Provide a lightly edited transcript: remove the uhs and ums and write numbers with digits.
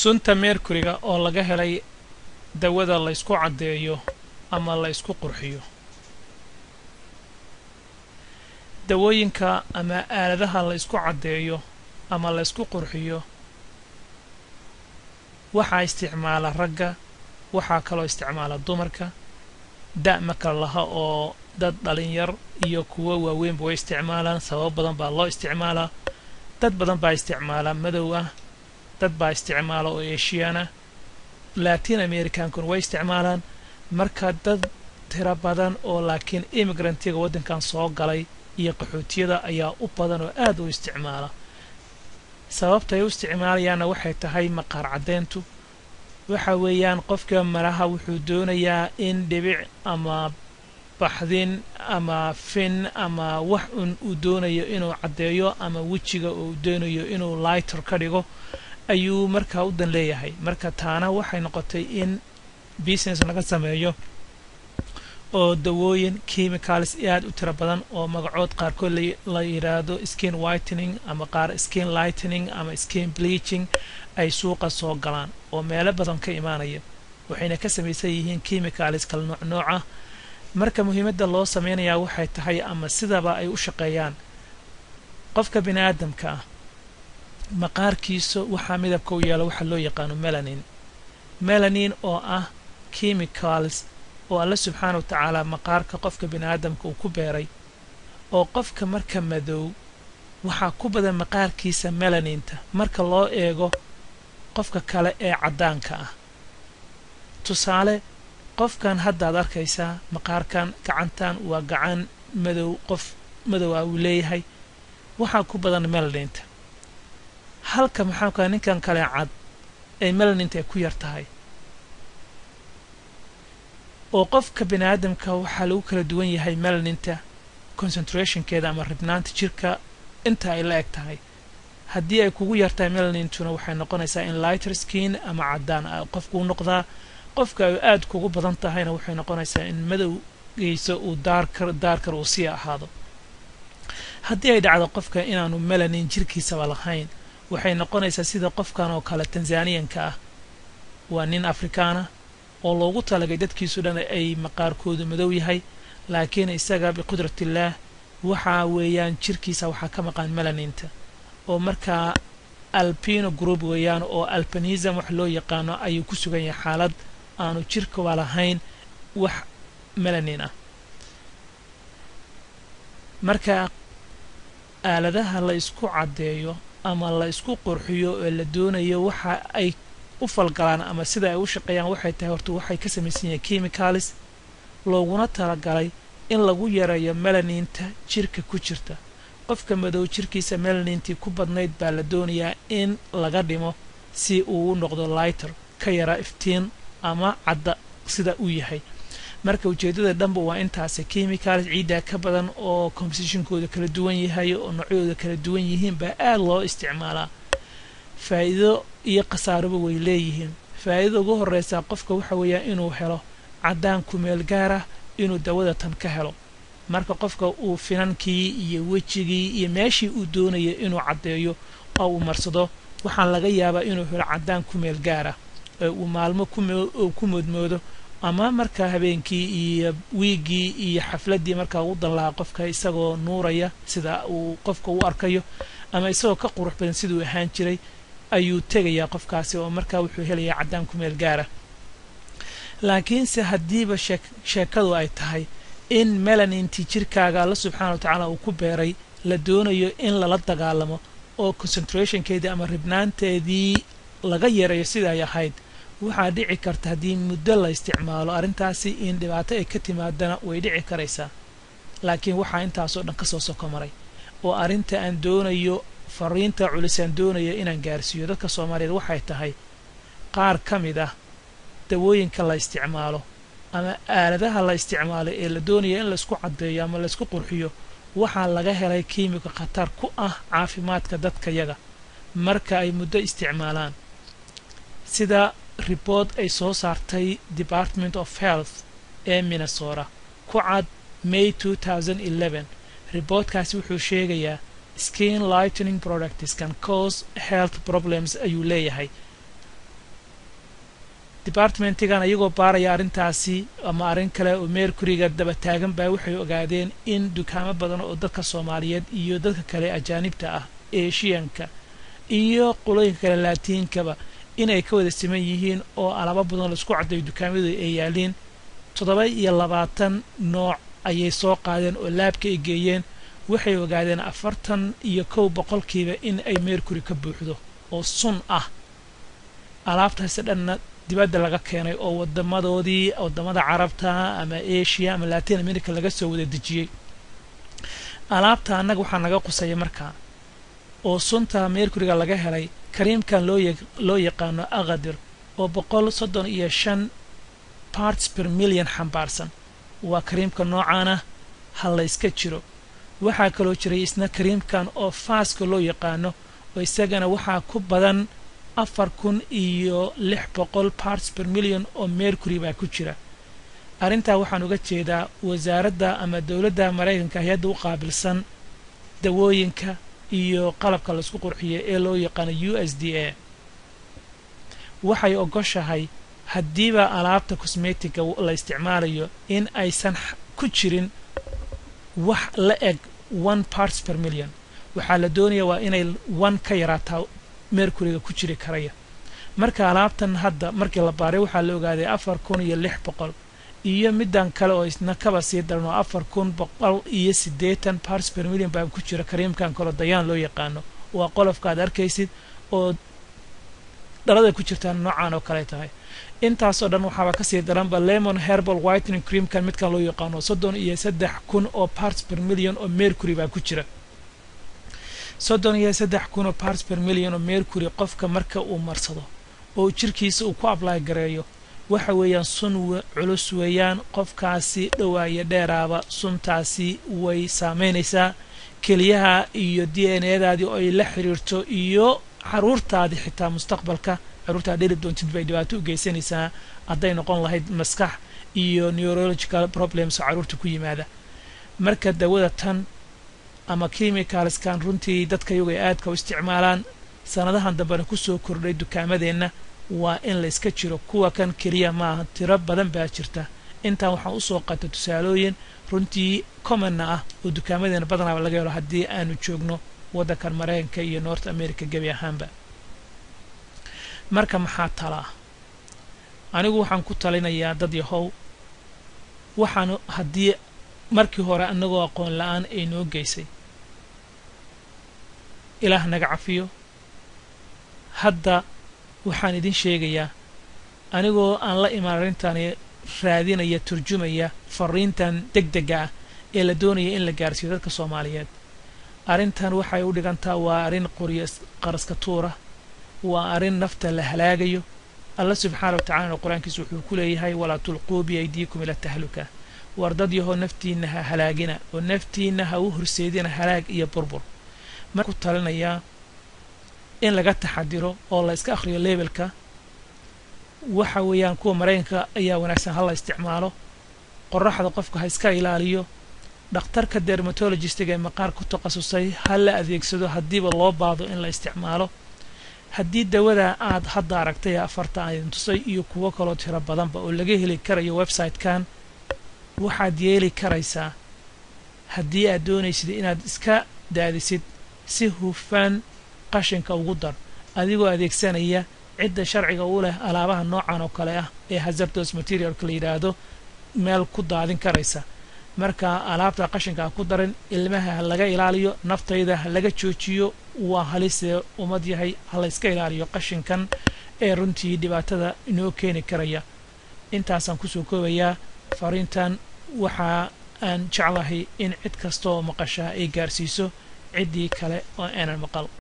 sunta mercuryga oo laga helay dawada la isku cadeeyo ama la isku qurxiyo dawooyinka ama aaladaha la isku cadeeyo ama la isku qurxiyo waxa isticmaala ragga waxa kale oo isticmaala dumarka da'ma kala laha oo dad dhalinyar iyo kuwa waaweyn way isticmaalaan sabab badan baa loo isticmaalaa dad badan baa isticmaala madow ah dad baa isticmaala oo Asiana Latin American kun way isticmaalaan marka dad tira badan oo laakiin immigrantga wadankan soo galay iyo qaxootiyada ayaa u badan oo aad u isticmaala sababta ay u isticmaalayaan waxay tahay maqaar cadeyntu waxa weeyaan qofka maraha wuxuu doonayaa in dhibic ama baxdin ama fin ama wax uu doonayo inuu cadeeyo ama wajiga uu doonayo inuu lighter ka dhigo ayuu markaa u dan leeyahay marka taana waxay noqotay in business laga sameeyo oo dawooyin chemicals aad u tira badan oo magacood qaarkood la yiraahdo skin whitening ama qaar skin lightening ama skin bleaching ay suuqa soo galaan oo meelo badan ka imaanaya waxayna ka samaysan yihiin chemicals kala nooc ah marka muhiimadda loo sameeyaa waxay tahay ama sidaba ay u shaqeeyaan qofka bini'aadamka maqaarkiisa waxa midabka u yeelo waxa loo yaqaan melanin oo ah chemicals oo Allah subhanahu wa ta'ala maqaarka qofka bini'aadamka uu ku beeray oo qofka marka madow waxa ku badan maqaarkiisa melaninta marka loo eego qofka kale ee cadaanka ah tusaale qofkan hadda aad arkaysaa maqaarkan gacantan waa gacan madow qof madow ah uu leeyahay waxa ku badan melaninta halka maxaa ka ninkan kale cad ay melaninta ku yar tahay oo qofka bini'aadamka waxa lagu kala duwan yahay melaninta concentrationkeeda ama ribnaanta jirka inta ay la eg tahay haddii ay kugu yartahay melanintuna waxay noqonaysaa in lighter skin ama cadaan qofku uu noqdaa qofka ay aad kugu badan tahayna waxay noqonaysaa in madowgiisa uu darker uu sii ahaado haddii ay dhacdo qofka inaanu melanin jirkiisaba lahayn waxay noqonaysaa sida qofkan oo kale Tanzanianka ah waa nin Afrikaana oo loogu talagay dadkiisu dhan ay maqaarkoodu madow yahay laakiin isaga biqudratillah waxa weeyaan jirkiisa waxa ka maqan melaninta oo marka albino group weeyaan oo albinism wax loo yaqaano ayuu ku sugan yahay xaalad aanu jirka walahayn wax melanin ah marka aaladaha la isku cadeeyo ama la isku qurxiyo ee la doonayo waxa ay u falgalaan ama sida ay u shaqeeyaan waxay tahay horta waxay ka samaysan yihiin chemicals looguna talagalay in lagu yareeyo melaninta jirka ku jirta qofka madow jirkiisa melanintii ku badnayd baa la doonayaa in laga dhimo si uu u noqdo lighter ka yara iftiin ama cadda sida uu yahay marka ujeedada dhanba waa intaas chemicals ciida ka badan oo compositionkooda kala duwan yahay oo noocyadooda kala duwan yihiin baa aad loo isticmaalaa faa'iido iyo khasaaraba way leeyihiin faa'iidada ugu horeysa qofka waxa weeyaa inuu helo cadaan ku meel gaar ah inuu dawada tan ka helo marka qofka uu finankii iyo wajigii iyo meeshii uu doonayo inuu cadeeyo oo uu marsado waxaan laga yaabaa inuu helo cadaan ku meel gaar ah uu maalmo ku moodmoodo ama marka habeenkii iyo wiigii iyo xafladii marka uu dalaa qofka isagoo nuuraya sida uu qofka u arkayo ama isagoo ka qurux badan sidoo ahaan jiray ayuu tagayaa qofkaasi oo marka wuxuu helayaa cadaan ku meel gaar ah laakiin se hadiiba sheekadu ay tahay in melaninti jirkaaga Allah subhanahu wa ta'ala uu ku beeray la doonayo in la dagaalamo oo concentrationkeeda ama ribnaanteedii laga yareeyo sida ay ahayd waxa dhici karta hadii muddo la isticmaalo arintaasi in dhibaato ay ka timaadana way dhici karaysaa laakiin waxa intaas oo dhan ka soo sokomaray oo arinta aan doonayo fariinta culisan doonayo inaan gaarsiiyo dadka Soomaaliyeed waxay tahay qaar kamid ah dawooyinka la isticmaalo ama aaladaha la isticmaalo ee la doonayo in la isku cadeeyo ama la isku qurxiyo waxa laga helay kiimiko khatar ku ah caafimaadka dadka yaga marka ay muddo isticmaalaan sida report ay soo saartay Department of Health ee Minnesota ku cad May 2011 reportkaasi wuxuu sheegayaa skin lightening products can cause health problems ayuu leeyahay departmentigan ayagoo baaraya arrintaasi ama arrin kale oo mercuryga daba taagan baa waxay ogaadeen in dukaamo badan oo dadka Soomaaliyeed iyo dadka kale ajaanibta ah Asianka iyo qolooyinka kale Laatiinkaba inay ka wada siman yihiin oo alaabo badan la isku cadeeyo dukaamada ay yaaleen 27 nooc ayay soo qaadeen oo laabka ay geeyeen waxay ogaadeen 41% in ay mercury ka buuxdo oo sun ah alaabtaas dhanna dibadda laga keenay oo wadamada Carabta ama Asia ama Latin America laga soo wada dejiyay alaabta anaga waxa naga qusay markaa oo sunta mercuryga laga helay kareemkan loo yaqaano Agadir oo 135 parts per million xambaarsan waa kareemka noocaana hal la iska jiro waxa kaloo jiray isna kareemkan oo faaska loo yaqaano oo isagana waxa ku badan 4600 parts per million oo mercury baa ku jira arinta waxaan uga jeedaa wasaaradda ama dawladda Mareykanka hay'adda u qaabilsan dawooyinka iyo qalabka la isku qurxiyo ee loo yaqaan USDA waxay ogoshahay hadiiba alaabta cosmetic la isticmaalayo in aysan ku jirin wax la eg 1 parts per million waxa la doonayaa waa inay 1 ka yaraato mercuryga ku jiri karaya marka alaabtan hadda markii la baaray waxa la ogaaday 4600 iyo midan kale oo isna kaba sii darno 4180 parts per million baa ku jira kareemkan kale dayaan loo yaqaano waa qolofka aad arkaysid oo dhalada ku jirta noocan oo kale tahay intaas oo dhan waxa ka sii daranba lemon herbal whitening cream kan midkan loo yaqaano 33,000 oo parts per million oo mercury baa ku jira 33,000 oo parts per million oo mercury qofka marka uu marsado oo jirkiisa uu ku apply gareeyo waxa weeyaan sun culus weeyaan qofkaasi dhawaaya dheeraaba suntaasi way saameynaysaa kaliyaha iyo DNA-daadii oo ay la xiriirto iyo caruurtaadii xitaa mustaqbalka caruurta dheeli doontid bay dhibaato u geysanaysaa haday noqon lahayd maskax iyo neurological problems caruurta ku yimaada marka dawada tan ama chemicals kan runtii dadka iyagu aadka u isticmaalaan sanadahan dambana ku soo kordhay dukaamadeenna waa in la iska jiro kuwa kan kaliya ma aha tiro badan baa jirta inta waxaan u soo qaatay tusaalooyin runtii common ah oo dukaamadeenna badanaa laga helo hadii aanu joogno waddankan Mareykanka iyo North America gabi ahaanba marka maxaa tala anigu waxaan ku talinayaa dad yahow waxaan hadii markii hore anagoo aqoon la'aan ay noo geysay ilaah naga cafiyo hadda waxaan idin sheegayaa anigoo aan la imaarintan raadinaya turjumaya fariintan degdega ah ee la doonaya in la gaarsiiyo dadka Soomaaliyeed arintan waxay u dhigantaa waa arin qaraska tuura waa arin nafta la halaagayo Allah subhanahu wa ta'ala quraankiisa wuxuu ku leeyahay wala tulquu bi aydiikum ila tahluka wardad yaho naftiina ha halaagina oo naftiina ha u horseedina halaag iyo burbur marku talinaya in laga taxadiro oo la iska akhriyo labelka waxa weeyaan kuwa Mareykanka ayaa wanaagsan hal la isticmaalo qorraxda qofka ha iska ilaaliyo dhakhtarka dermatologist-ga ee maqaar ku takhasusay hal la adeegsado hadiiba loo baado in la isticmaalo hadii dawada aad hadda aragtay afarta ay tusay iyo kuwa kale tiro badanba oo laga heli karayo website-kan waxaad yeeli karaysaa hadii aad doonaysid inaad iska daadisid si hufan qashinka ugu dar adigoo adeegsanaya cidda sharciga u leh alaabaha noocan oo kale ah ee hazardous material kala yiraahdo meel ku daadin karaysa marka alaabta qashinka ku darin ilmaha laga ilaaliyo naftayda laga joojiyo waa halis umad yahay hal iska ilaaliyo qashinkan ee runtii dhibaatada inoo keeni karaya intaasan ku soo koobayaa fariintan waxa aan jeclahay in cid kasto maqasha ay gaarsiiso cidii kale oo aanan maqal